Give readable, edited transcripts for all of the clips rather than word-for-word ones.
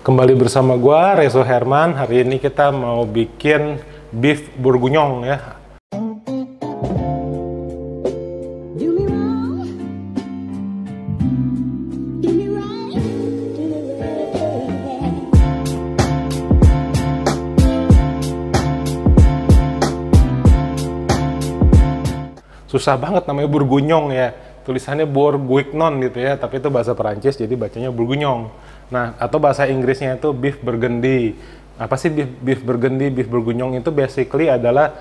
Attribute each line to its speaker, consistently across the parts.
Speaker 1: Kembali bersama gua Rezo Herman. Hari ini kita mau bikin beef bourguignon ya. Susah banget namanya bourguignon ya. Tulisannya bourguignon gitu ya, tapi itu bahasa Perancis jadi bacanya bourguignon. Nah, atau bahasa Inggrisnya itu beef burgundy. Apa sih beef burgundy, beef bourguignon itu basically adalah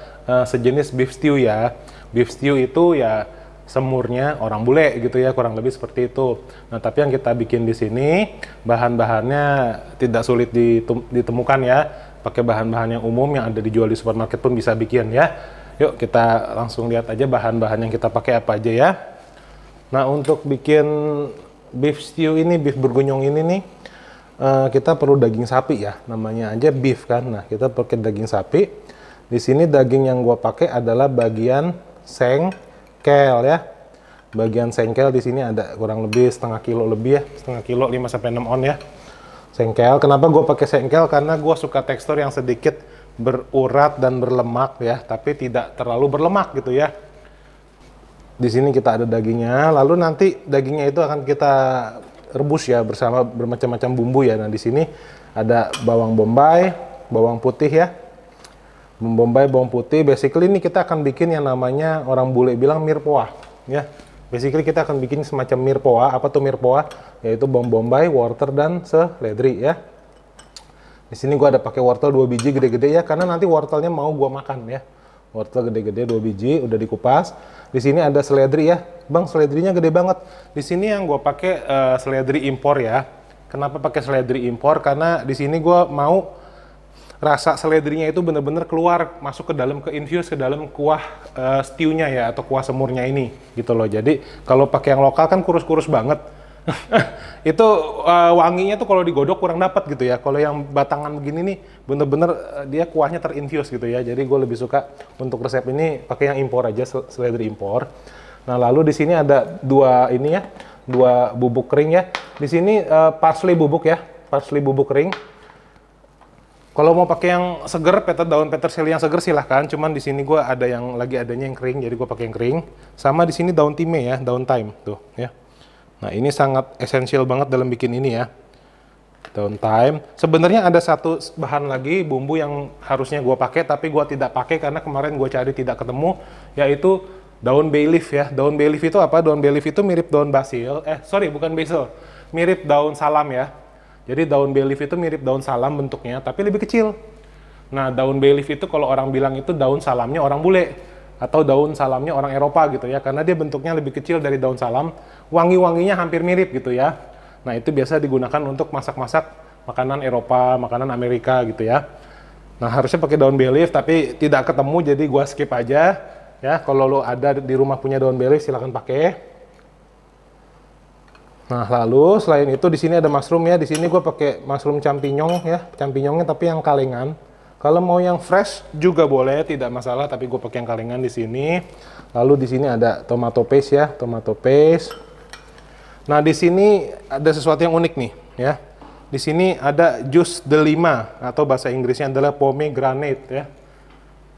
Speaker 1: sejenis beef stew ya. Beef stew itu ya semurnya orang bule gitu ya, kurang lebih seperti itu. Nah, tapi yang kita bikin di sini bahan-bahannya tidak sulit ditemukan ya. Pakai bahan-bahan yang umum yang ada dijual di supermarket pun bisa bikin ya. Yuk kita langsung lihat aja bahan-bahan yang kita pakai apa aja ya. Nah, untuk bikin beef stew ini, beef bourguignon ini nih, kita perlu daging sapi ya, namanya aja beef kan. Nah, kita pakai daging sapi. Di sini daging yang gua pakai adalah bagian sengkel ya. Bagian sengkel di sini ada kurang lebih setengah kilo lebih ya, setengah kilo 5-6 on ya. Sengkel. Kenapa gua pakai sengkel? Karena gua suka tekstur yang sedikit berurat dan berlemak ya, tapi tidak terlalu berlemak gitu ya. Di sini kita ada dagingnya, lalu nanti dagingnya itu akan kita rebus ya bersama bermacam-macam bumbu ya. Nah, di sini ada bawang bombay, bawang putih ya. Bawang bombay, bawang putih. Basically ini kita akan bikin yang namanya orang bule bilang mirpoa ya. Basically kita akan bikin semacam mirpoa. Apa tuh mirpoa? Yaitu bawang bombay, wortel dan seledri ya. Di sini gua ada pakai wortel 2 biji gede-gede ya, karena nanti wortelnya mau gua makan ya. Wortel gede-gede 2 biji udah dikupas. Di sini ada seledri ya. Bang, seledrinya gede banget. Di sini yang gua pakai seledri impor ya. Kenapa pakai seledri impor? Karena di sini gua mau rasa seledrinya itu bener-bener keluar, masuk ke dalam, ke infuse ke dalam kuah stewnya ya, atau kuah semurnya ini gitu loh. Jadi kalau pakai yang lokal kan kurus-kurus banget. Itu wanginya tuh kalau digodok kurang dapat gitu ya. Kalau yang batangan begini nih bener-bener dia kuahnya terinfuse gitu ya. Jadi gue lebih suka untuk resep ini pakai yang impor aja, seledri impor. Nah, lalu di sini ada dua bubuk kering ya. Di sini parsley bubuk ya, parsley bubuk kering. Kalau mau pakai yang seger, daun peterseli yang seger silahkan. Cuman di sini gue ada yang adanya yang kering, jadi gue pakai yang kering. Sama di sini daun thyme ya, daun thyme tuh ya. Nah, ini sangat esensial banget dalam bikin ini ya. Daun thyme. Sebenarnya ada satu bahan lagi bumbu yang harusnya gue pakai, tapi gue tidak pakai karena kemarin gue cari tidak ketemu, yaitu daun bay leaf ya. Daun bay leaf itu apa? Daun bay leaf itu mirip daun basil. Bukan basil. Mirip daun salam ya. Jadi daun bay leaf itu mirip daun salam bentuknya, tapi lebih kecil. Nah, daun bay leaf itu kalau orang bilang itu daun salamnya orang bule, atau daun salamnya orang Eropa gitu ya, karena dia bentuknya lebih kecil dari daun salam, wangi-wanginya hampir mirip gitu ya. Nah, itu biasa digunakan untuk masak-masak makanan Eropa, makanan Amerika gitu ya. Nah, harusnya pakai daun bay leaf, tapi tidak ketemu, jadi gua skip aja ya. Kalau lo ada di rumah punya daun bay leaf, silahkan pakai. Nah, lalu selain itu di sini ada mushroom ya. Di sini gua pakai mushroom champignon ya, champignonnya tapi yang kalengan. Kalau mau yang fresh juga boleh, tidak masalah, tapi gue pakai yang kalengan di sini. Lalu di sini ada tomato paste ya, tomato paste. Nah, di sini ada sesuatu yang unik nih ya. Di sini ada jus delima atau bahasa Inggrisnya adalah pomegranate ya.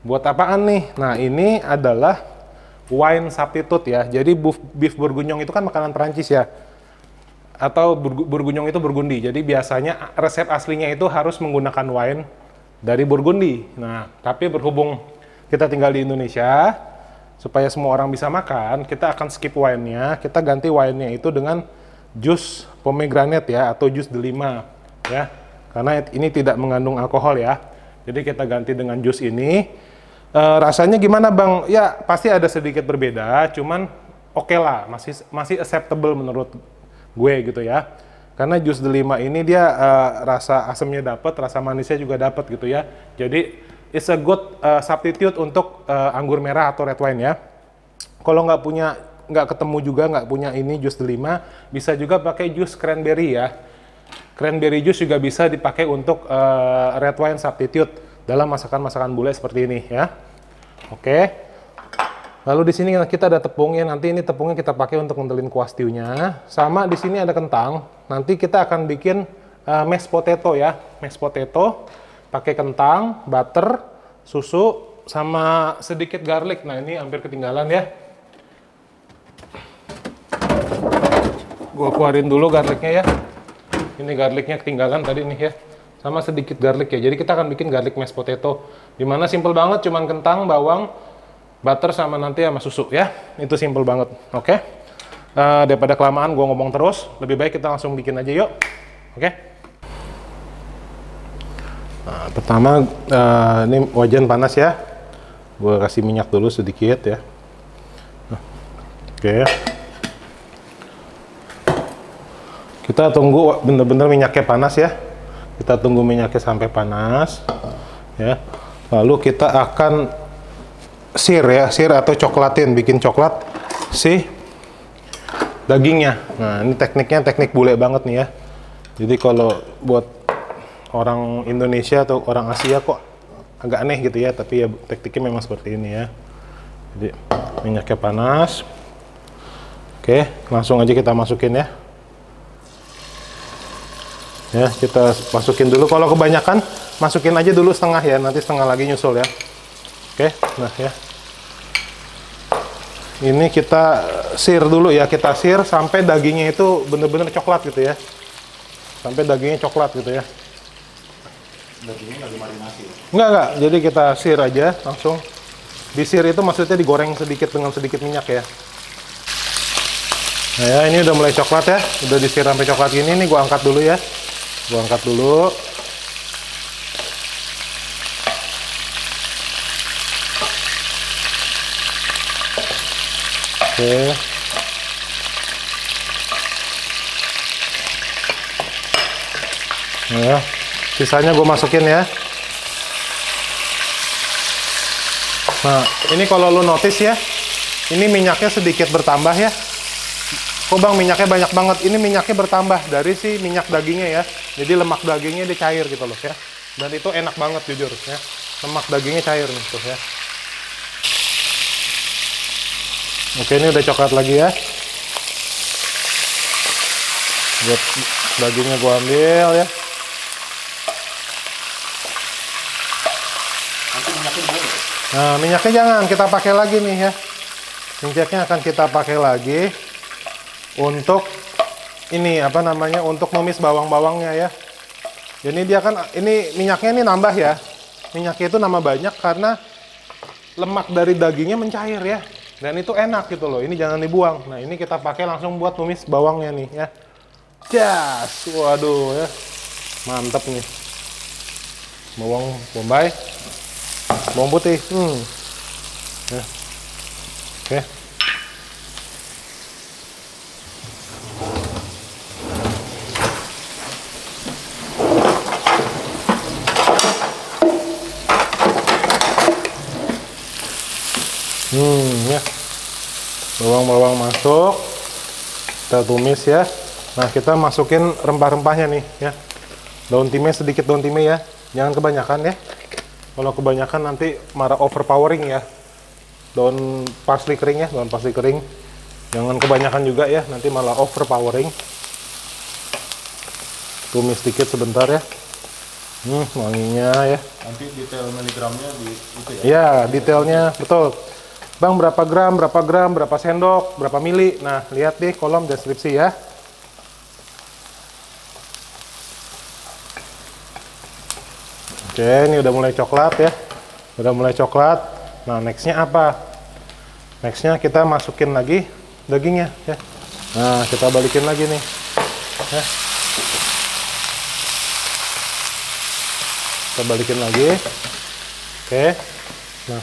Speaker 1: Buat apaan nih? Nah, ini adalah wine substitute ya. Jadi beef bourguignon itu kan makanan Perancis ya. Atau bourguignon itu Burgundi. Jadi biasanya resep aslinya itu harus menggunakan wine dari Burgundi. Nah, tapi berhubung kita tinggal di Indonesia, supaya semua orang bisa makan, kita akan skip wine-nya, kita ganti wine-nya itu dengan jus pomegranate ya, atau jus delima ya. Karena ini tidak mengandung alkohol ya. Jadi kita ganti dengan jus ini. Rasanya gimana Bang? Ya, pasti ada sedikit berbeda, cuman oke lah, masih acceptable menurut gue gitu ya. Karena jus delima ini dia rasa asamnya dapat, rasa manisnya juga dapat gitu ya. Jadi it's a good substitute untuk anggur merah atau red wine ya. Kalau nggak ketemu juga nggak punya ini jus delima, bisa juga pakai jus cranberry ya. Cranberry juice juga bisa dipakai untuk red wine substitute dalam masakan-masakan bule seperti ini ya. Oke. Lalu di sini kita ada tepungnya. Nanti ini tepungnya kita pakai untuk ngendelin kuah stewnya. Sama di sini ada kentang. Nanti kita akan bikin mashed potato ya, mashed potato, pakai kentang, butter, susu, sama sedikit garlic. Nah ini hampir ketinggalan ya. Gua keluarin dulu garlicnya ya. Ini garlicnya ketinggalan tadi nih ya. Sama sedikit garlic ya. Jadi kita akan bikin garlic mashed potato. Dimana simple banget, cuman kentang, bawang, butter sama nanti sama susu ya. Itu simple banget. Oke. Daripada kelamaan gua ngomong terus, lebih baik kita langsung bikin aja yuk. Oke. Nah, pertama ini wajan panas ya. Gua kasih minyak dulu sedikit ya. Oke. Kita tunggu bener-bener minyaknya panas ya. Kita tunggu minyaknya sampai panas ya. Lalu kita akan sear atau coklatin, bikin coklat si dagingnya. Nah, ini tekniknya teknik bule banget nih ya. Jadi kalau buat orang Indonesia atau orang Asia kok agak aneh gitu ya, tapi ya tekniknya memang seperti ini ya. Jadi minyaknya panas. Oke, langsung aja kita masukin ya. Ya, kita masukin dulu. Kalau kebanyakan, masukin aja dulu setengah ya. Nanti setengah lagi nyusul ya. Oke, nah ya. Ini kita sear dulu ya. Kita sear sampai dagingnya itu bener-bener coklat gitu ya. Sampai dagingnya coklat gitu ya.
Speaker 2: Dagingnya nggak dimarinasi?
Speaker 1: Enggak. Jadi kita sear aja langsung. Di sear itu maksudnya digoreng sedikit dengan sedikit minyak ya. Nah ya, ini udah mulai coklat ya. Udah di sear sampai coklat gini. Nih gua angkat dulu ya. Gua angkat dulu. Oke. Nah, ya. Sisanya gue masukin ya. Nah, ini kalau lu notice ya, ini minyaknya sedikit bertambah ya. Kok bang minyaknya banyak banget? Ini minyaknya bertambah dari si minyak dagingnya ya. Jadi lemak dagingnya dia cair gitu loh ya. Dan itu enak banget jujur ya. Lemak dagingnya cair nih tuh ya. Oke, ini udah coklat lagi ya. Buat dagingnya gua ambil ya.
Speaker 2: Nanti minyaknya boleh?
Speaker 1: Nah, minyaknya jangan kita pakai lagi nih ya. Minyaknya akan kita pakai lagi untuk ini apa namanya, untuk numis bawang-bawangnya ya. Jadi dia kan ini minyaknya ini nambah ya. Minyaknya itu nambah banyak karena lemak dari dagingnya mencair ya. Dan itu enak gitu loh. Ini jangan dibuang. Nah, ini kita pakai langsung buat numis bawangnya nih ya. Jas, waduh ya. Mantep nih. Bawang bombay. Bawang putih. Ya. Oke. Ya. Bawang-bawang masuk. Kita tumis ya. Nah, kita masukin rempah-rempahnya nih ya. Daun timeh sedikit, daun timeh ya. Jangan kebanyakan ya. Kalau kebanyakan nanti marah overpowering ya. Daun parsley kering ya, daun parsley kering. Jangan kebanyakan juga ya, nanti malah overpowering. Tumis sedikit sebentar ya. Wanginya ya.
Speaker 2: Nanti detail miligramnya di itu ya?
Speaker 1: Ya, detailnya betul. Bang, berapa gram, berapa sendok, berapa mili. Nah, lihat di kolom deskripsi ya. Oke, ini udah mulai coklat ya. Udah mulai coklat. Nah, nextnya apa? Nextnya kita masukin lagi dagingnya ya. Nah, kita balikin lagi nih. Ya. Kita balikin lagi. Oke. Nah,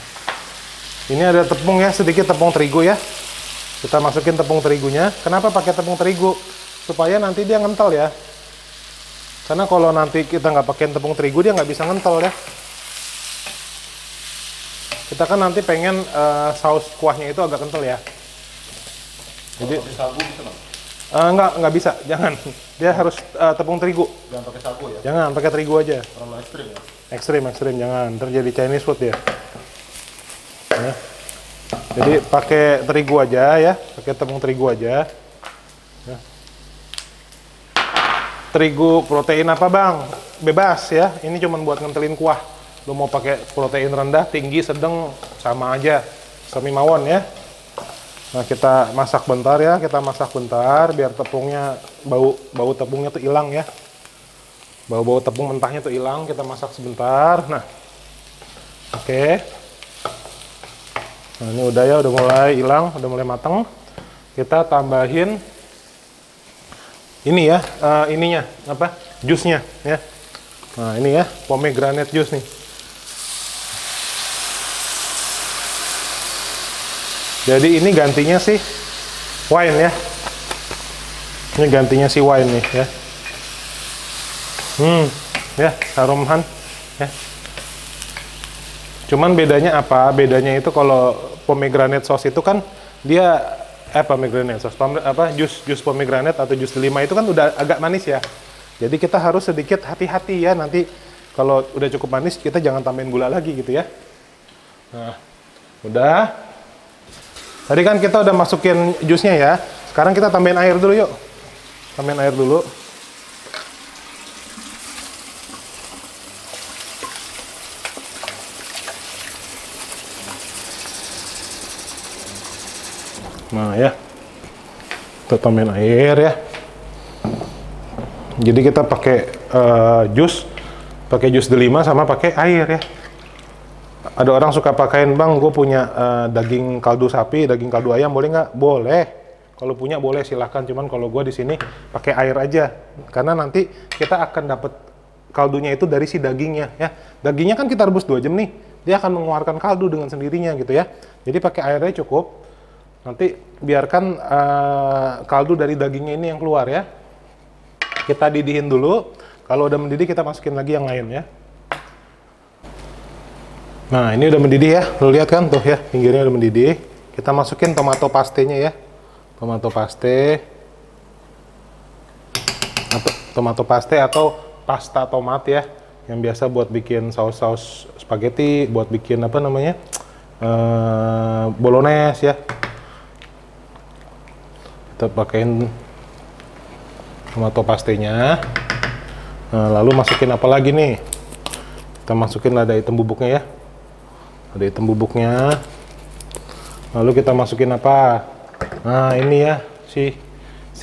Speaker 1: ini ada tepung ya, sedikit tepung terigu ya. Kita masukin tepung terigunya. Kenapa pakai tepung terigu? Supaya nanti dia ngental ya. Karena kalau nanti kita nggak pakai tepung terigu, dia nggak bisa ngental ya. Kita kan nanti pengen saus kuahnya itu agak kental ya. Jadi
Speaker 2: pakai sagu bisa nggak?
Speaker 1: nggak bisa, jangan. Dia harus tepung terigu.
Speaker 2: Jangan pakai sagu ya?
Speaker 1: Jangan, pakai terigu aja.
Speaker 2: Terlalu ekstrim ya?
Speaker 1: Ekstrim, jangan. Terjadi Chinese food ya. Ya. Jadi pakai terigu aja ya, pakai tepung terigu aja. Ya. terigu protein apa bang? Bebas ya, ini cuma buat ngentelin kuah. Lu mau pakai protein rendah, tinggi, sedang, sama aja. Semi mawon ya. Nah kita masak bentar ya, kita masak bentar biar tepungnya, bau tepungnya tuh hilang ya. Bau tepung mentahnya tuh hilang, kita masak sebentar. Nah, oke. Nah ini udah ya, udah mulai hilang, udah mulai matang. Kita tambahin ini ya, ininya apa? Jusnya ya. Nah ini ya, pomegranate juice nih. Jadi ini gantinya sih wine ya. Ini gantinya si wine nih ya. Ya haruman ya. Cuman bedanya apa? Bedanya itu kalau pomegranate sauce itu kan dia pomegranate sauce jus pomegranate atau jus delima itu kan udah agak manis ya. Jadi kita harus sedikit hati-hati ya, nanti kalau udah cukup manis kita jangan tambahin gula lagi gitu ya. Nah, udah. Tadi kan kita udah masukin jusnya ya. Sekarang kita tambahin air dulu yuk. Tambahin air dulu. Nah ya, kita tambahin air ya. Jadi kita pakai jus delima sama pakai air ya. Ada orang suka pakaiin, bang, gue punya daging kaldu sapi, daging kaldu ayam, boleh nggak? Boleh. Kalau punya boleh silahkan. Cuman kalau gue di sini pakai air aja, karena nanti kita akan dapat kaldunya itu dari si dagingnya ya. Dagingnya kan kita rebus 2 jam nih, dia akan mengeluarkan kaldu dengan sendirinya gitu ya. Jadi pakai airnya cukup. Nanti biarkan kaldu dari dagingnya ini yang keluar ya. Kita didihin dulu. Kalau udah mendidih kita masukin lagi yang lain ya. Nah ini udah mendidih ya, lo lihat kan tuh ya, pinggirnya udah mendidih. Kita masukin tomato pastenya ya, tomato paste atau pasta tomat ya, yang biasa buat bikin saus-saus spaghetti, buat bikin apa namanya, bolognese ya. Kita pakein tomato pastenya. Nah, lalu masukin apa lagi nih? Kita masukin lada hitam bubuknya ya. Ada hitam bubuknya. Lalu kita masukin apa? Nah ini ya si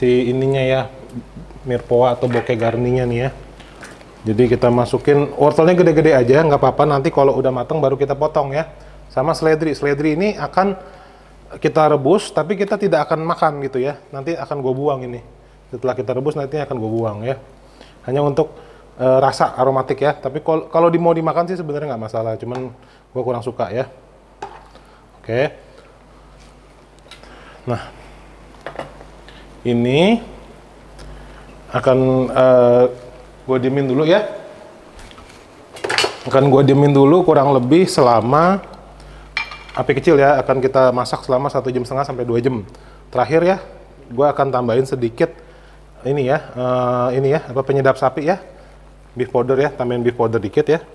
Speaker 1: ininya ya, mirepoix atau bokeh garninya nih ya. Jadi kita masukin wortelnya gede-gede aja, nggak apa-apa. Nanti kalau udah matang baru kita potong ya. Sama seledri. Seledri ini akan kita rebus, tapi kita tidak akan makan gitu ya. Nanti akan gue buang ini. Setelah kita rebus nanti akan gue buang ya. Hanya untuk rasa aromatik ya. Tapi kalau mau dimakan sih sebenarnya nggak masalah. Cuman gue kurang suka ya. Oke. Nah, ini akan gue diemin dulu ya. Akan gue diemin dulu kurang lebih selama api kecil ya. Akan kita masak selama 1,5 jam sampai 2 jam. Terakhir ya, gue akan tambahin sedikit ini ya, penyedap sapi ya, beef powder ya. Tambahin beef powder dikit ya.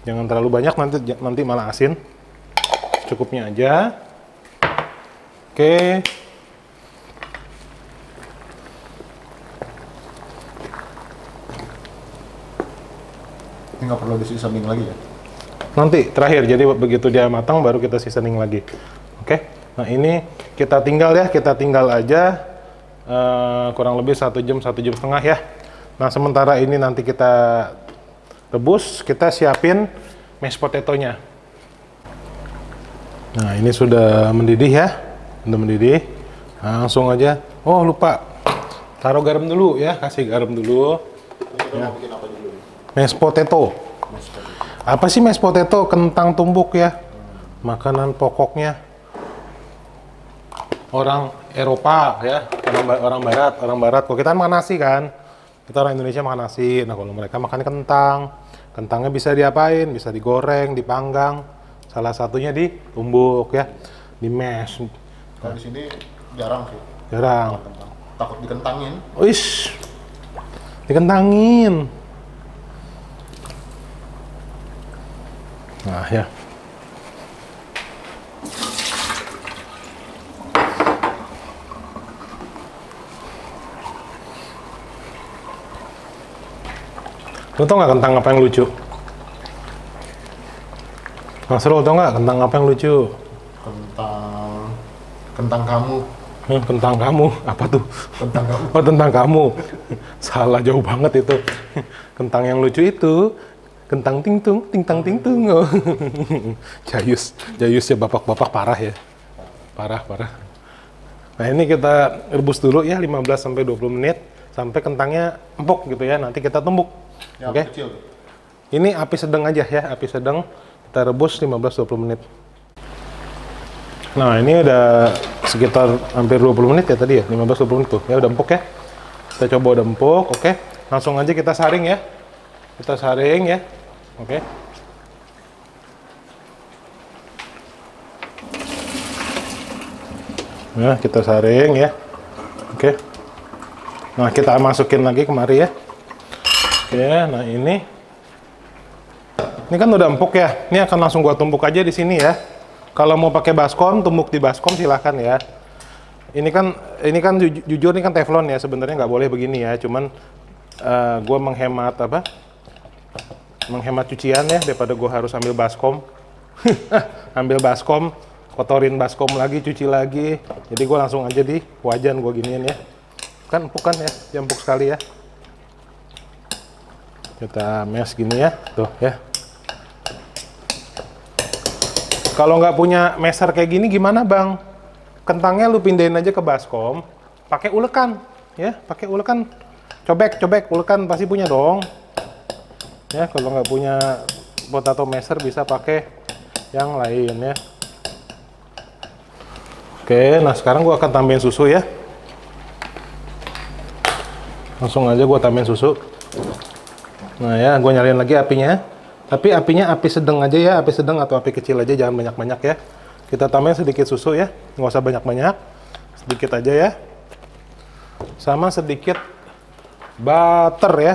Speaker 1: Jangan terlalu banyak, nanti malah asin. Cukupnya aja. Oke.
Speaker 2: Ini nggak perlu di seasoning lagi ya?
Speaker 1: Nanti terakhir, jadi begitu dia matang baru kita seasoning lagi. Oke. Nah ini kita tinggal aja kurang lebih 1 jam, 1,5 jam ya. Nah sementara ini nanti kita rebus, kita siapin mashed potato-nya. Nah ini sudah mendidih ya, udah mendidih. Nah, langsung aja. Oh lupa, taruh garam dulu ya, kasih garam dulu. Ya.
Speaker 2: Mau bikin apa dulu?
Speaker 1: Mashed potato. Apa sih mashed potato? Kentang tumbuk ya, makanan pokoknya orang Eropa ya, orang Barat. Kalau kita makan nasi kan, kita orang Indonesia makan nasi. Nah kalau mereka makan kentang. Kentangnya bisa diapain? Bisa digoreng, dipanggang. Salah satunya ditumbuk ya, di mash.
Speaker 2: Kalau di sini jarang sih.
Speaker 1: Jarang.
Speaker 2: Takut dikentangin.
Speaker 1: Wish, dikentangin. Nah ya. Lo tau nggak kentang apa yang lucu? Mas Rul, tau nggak kentang apa yang lucu?
Speaker 2: Kentang kamu.
Speaker 1: Kentang kamu, apa tuh?
Speaker 2: Kentang kamu.
Speaker 1: Oh, tentang kamu. Salah jauh banget itu. Kentang yang lucu itu kentang tingtung, tingtang tingtung. Oh. Jayusnya bapak-bapak parah ya. Parah. Nah, ini kita rebus dulu ya 15 sampai 20 menit sampai kentangnya empuk gitu ya. Nanti kita tumbuk.
Speaker 2: Yang
Speaker 1: Oke.
Speaker 2: kecil.
Speaker 1: Ini api sedang aja ya, api sedang. Kita rebus 15-20 menit. Nah, ini udah sekitar hampir 20 menit ya tadi ya, 15-20 menit tuh. Ya udah empuk ya. Kita coba udah empuk, oke. Langsung aja kita saring ya. Kita saring ya. Oke. Nah, kita saring ya. Oke. Nah, kita masukin lagi kemari ya. Oke, nah ini kan udah empuk ya. Ini akan langsung gua tumbuk aja di sini ya. Kalau mau pakai baskom, tumbuk di baskom silahkan ya. Ini kan jujur ini kan teflon ya, sebenarnya nggak boleh begini ya. Cuman gua menghemat cucian ya daripada gua harus ambil baskom. Ambil baskom, kotorin baskom lagi, cuci lagi. Jadi gua langsung aja di wajan gua giniin ya. Kan empuk kan ya, empuk sekali ya. Kita mash gini ya, tuh ya. Kalau nggak punya masher kayak gini gimana bang? Kentangnya lu pindahin aja ke baskom, pakai ulekan, ya, pakai ulekan, cobek, ulekan pasti punya dong. Ya, kalau nggak punya potato masher bisa pakai yang lain ya. Oke, nah sekarang gua akan tambahin susu ya. Langsung aja gua tambahin susu. Nah ya, gue nyalain lagi apinya. Tapi apinya api sedang aja ya, api sedang atau api kecil aja, jangan banyak-banyak ya. Kita tambahin sedikit susu ya, nggak usah banyak-banyak. Sedikit aja ya. Sama sedikit butter ya.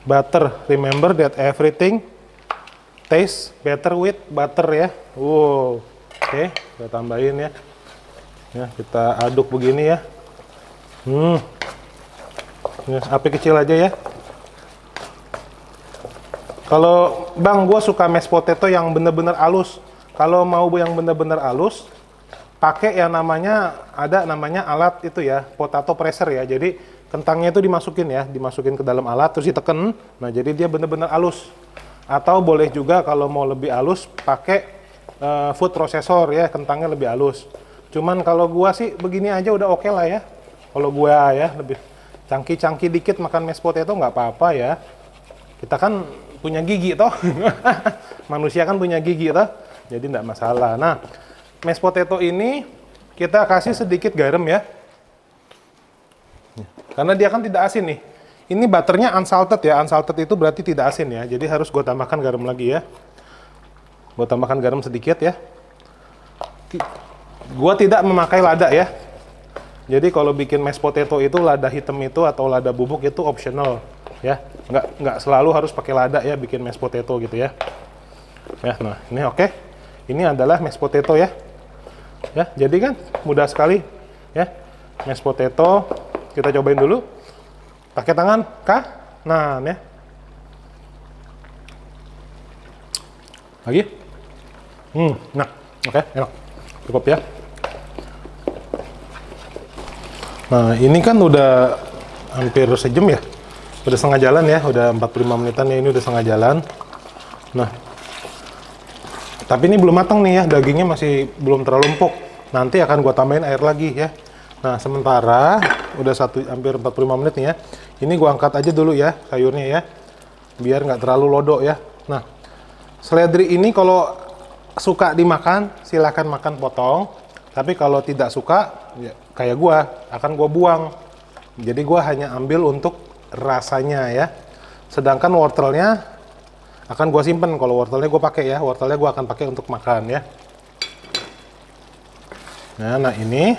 Speaker 1: Butter, remember that everything tastes better with butter ya. Wow, oke, kita tambahin ya. Ya, kita aduk begini ya. Ya, api kecil aja ya. Kalau bang, gue suka mashed potato yang bener-bener halus. Kalau mau yang bener-bener halus, pakai yang namanya alat itu ya, potato presser ya. Jadi kentangnya itu dimasukin ke dalam alat terus diteken. Nah jadi dia bener-bener halus. Atau boleh juga kalau mau lebih halus pakai food processor ya, kentangnya lebih halus. Cuman kalau gua sih begini aja udah oke lah ya. Kalau gua ya lebih cangki-cangki dikit makan mashed potato nggak apa-apa ya. Kita kan punya gigi toh. Manusia kan punya gigi toh. Jadi nggak masalah. Nah, mashed potato ini kita kasih sedikit garam ya. Karena dia kan tidak asin nih. Ini butternya unsalted ya. Unsalted itu berarti tidak asin ya. Jadi harus gue tambahkan garam lagi ya. Gue tambahkan garam sedikit ya. Gue tidak memakai lada ya. Jadi kalau bikin mashed potato itu lada hitam itu atau lada bubuk itu optional ya. Nggak selalu harus pakai lada ya bikin mashed potato gitu ya. Ya, nah ini oke. Ini adalah mashed potato ya. Ya, jadi kan mudah sekali ya. Mashed potato kita cobain dulu. Pakai tangan kanan ya. Lagi. Nah, oke, enak. Cukup ya. Nah, ini kan udah hampir sejam ya. Udah setengah jalan ya, udah 45 menitan ya, ini udah setengah jalan. Nah, tapi ini belum matang nih ya, dagingnya masih belum terlalu empuk. Nanti akan gua tambahin air lagi ya. Nah, sementara udah hampir 45 menit nih ya. Ini gua angkat aja dulu ya sayurnya ya, biar nggak terlalu lodo ya. Nah, seledri ini kalau suka dimakan, silahkan makan potong. Tapi kalau tidak suka, ya, kayak gua, akan gua buang. Jadi gua hanya ambil untuk rasanya ya. Sedangkan wortelnya akan gue simpen. Kalau wortelnya gue pakai ya, wortelnya gue akan pakai untuk makan ya. Nah ini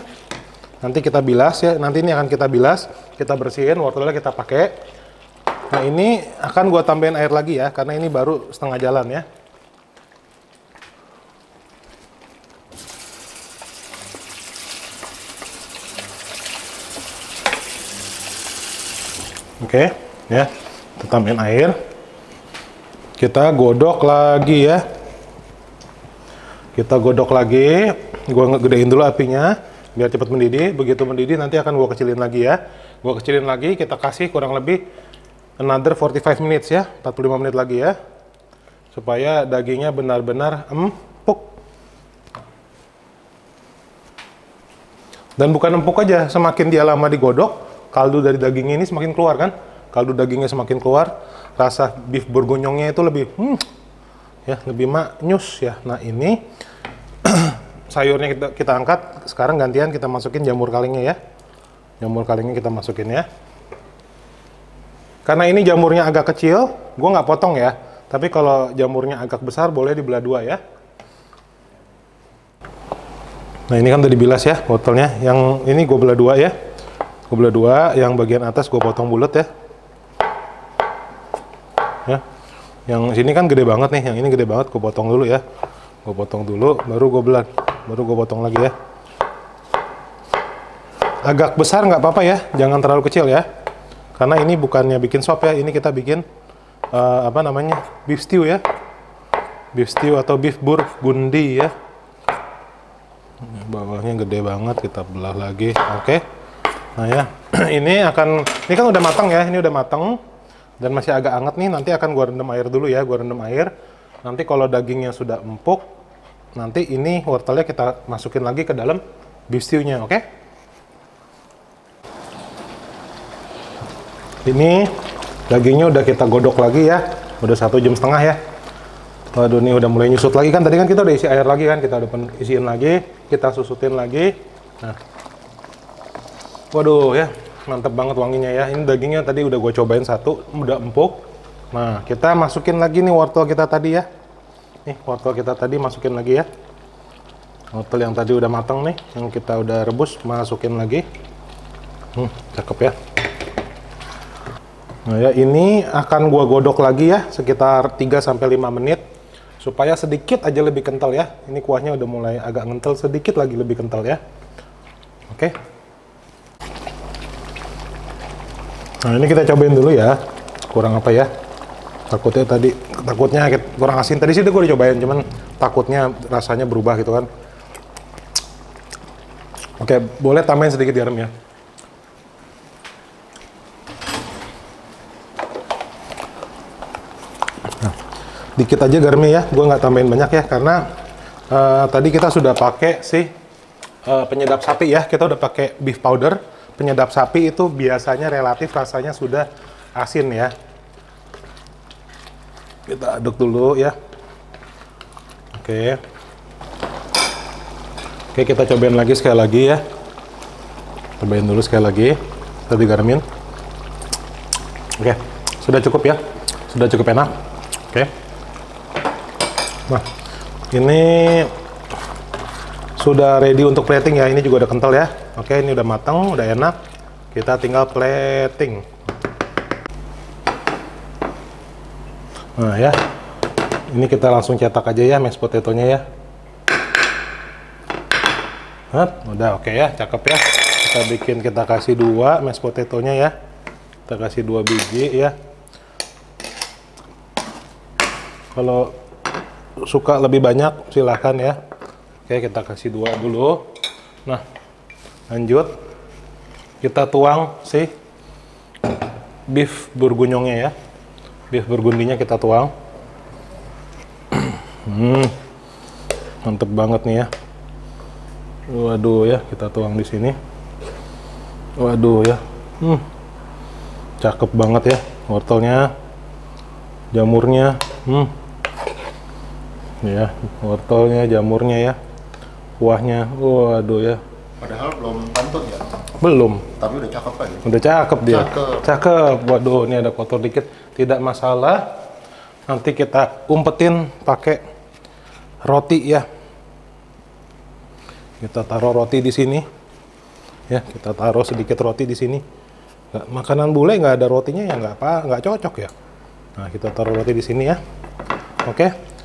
Speaker 1: nanti kita bilas ya. Nanti ini akan kita bilas, kita bersihin, wortelnya kita pakai. Nah ini akan gue tambahin air lagi ya, karena ini baru setengah jalan ya. Oke, ya. Kita tambahin air. Kita godok lagi ya. Kita godok lagi. Gua ngegedein dulu apinya biar cepat mendidih. Begitu mendidih nanti akan gua kecilin lagi ya. Gua kecilin lagi, kita kasih kurang lebih another 45 minutes ya, 45 menit lagi ya. Supaya dagingnya benar-benar empuk. Dan bukan empuk aja, semakin dia lama digodok, kaldu dari dagingnya ini semakin keluar kan? Kaldu dagingnya semakin keluar, rasa beef bourguignonnya itu lebih ya, lebih maknyus ya. Nah, ini sayurnya kita angkat, sekarang gantian kita masukin jamur kalingnya ya. Jamur kalingnya kita masukin ya. Karena ini jamurnya agak kecil, gue nggak potong ya. Tapi kalau jamurnya agak besar, boleh dibelah dua ya. Nah, ini kan udah dibilas ya wortelnya. Yang ini gue belah dua ya. Gue belah dua, yang bagian atas gue potong bulat ya. Ya. Yang sini kan gede banget nih, yang ini gede banget, gue potong dulu ya. Gue potong dulu, baru gue belah, baru gue potong lagi ya. Agak besar nggak apa-apa ya, jangan terlalu kecil ya. Karena ini bukannya bikin sop ya, ini kita bikin apa namanya, beef stew ya. Beef stew atau beef burgundi ya. Bawahnya gede banget, kita belah lagi. Oke. Nah ya, ini kan udah matang ya, ini udah matang dan masih agak hangat nih. Nanti akan gua rendam air dulu ya, gua rendam air. Nanti kalau dagingnya sudah empuk, nanti ini wortelnya kita masukin lagi ke dalam beef stew-nya, oke? Ini dagingnya udah kita godok lagi ya, udah 1,5 jam ya. Waduh, ini udah mulai nyusut lagi kan, tadi kan kita udah isi air lagi kan, kita udah isiin lagi, kita susutin lagi. Nah, waduh ya, mantep banget wanginya ya. Ini dagingnya tadi udah gue cobain satu, udah empuk. Nah, kita masukin lagi nih wortel kita tadi ya. Nih, wortel kita tadi masukin lagi ya. Wortel yang tadi udah matang nih, yang kita udah rebus, masukin lagi. Cakep ya. Nah ya, ini akan gua godok lagi ya, sekitar 3-5 menit. Supaya sedikit aja lebih kental ya. Ini kuahnya udah mulai agak ngental, sedikit lagi lebih kental ya. Oke. Nah, ini kita cobain dulu ya. Kurang apa ya? Takutnya kurang asin. Tadi sih gue udah cobain, cuman takutnya rasanya berubah gitu kan. Oke, boleh tambahin sedikit garam ya. Dikit aja garamnya ya, gue nggak tambahin banyak ya, karena tadi kita sudah pakai penyedap sapi ya, kita udah pakai beef powder. Penyedap sapi itu biasanya relatif rasanya sudah asin ya. Kita aduk dulu ya. Oke. Oke, kita cobain lagi sekali lagi ya. Cobain dulu sekali lagi, kita digaramin. Oke, sudah cukup ya, sudah cukup enak. Oke. Nah, ini sudah ready untuk plating ya. Ini juga udah kental ya. Oke, ini udah matang, udah enak. Kita tinggal plating. Nah ya, ini kita langsung cetak aja ya mashed potato-nya ya. Udah oke ya, cakep ya. Kita kasih 2 mashed potato-nya ya. Kita kasih 2 biji ya. Kalau suka lebih banyak silahkan ya. Oke, kita kasih 2 dulu. Nah, lanjut kita tuang si beef bourguignonnya ya. Beef burgundinya kita tuang. Mantep banget nih ya. Waduh ya, kita tuang di sini. Waduh ya. Cakep banget ya wortelnya, jamurnya. Ya, wortelnya, jamurnya ya, kuahnya, waduh ya.
Speaker 2: Padahal belum pantun ya?
Speaker 1: Belum.
Speaker 2: Tapi udah cakep aja.
Speaker 1: Udah cakep dia.
Speaker 2: Cakep.
Speaker 1: Cakep. Waduh, ini ada kotor dikit. Tidak masalah. Nanti kita umpetin pakai roti ya. Kita taruh roti di sini. Ya, kita taruh sedikit roti di sini. Makanan bule nggak ada rotinya ya nggak cocok ya. Nah, kita taruh roti di sini ya. Oke.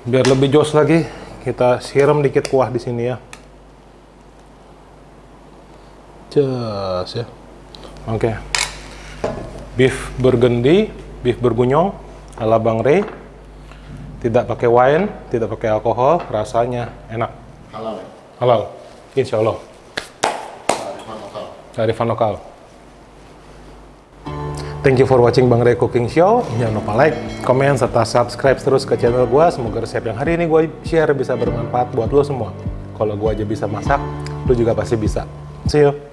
Speaker 1: Biar lebih jos lagi, kita siram dikit kuah di sini ya. Jos ya. Oke. Beef Burgundy, beef bergunyong ala Bang Ray. Tidak pakai wine, tidak pakai alkohol, rasanya enak.
Speaker 2: Halal ya?
Speaker 1: Halal, insya Allah.
Speaker 2: Kearifan lokal.
Speaker 1: Kearifan lokal. Thank you for watching Bang Ray Cooking Show. Jangan lupa like, komen, serta subscribe terus ke channel gue. Semoga resep yang hari ini gue share bisa bermanfaat buat lo semua. Kalau gue aja bisa masak, lo juga pasti bisa. See you.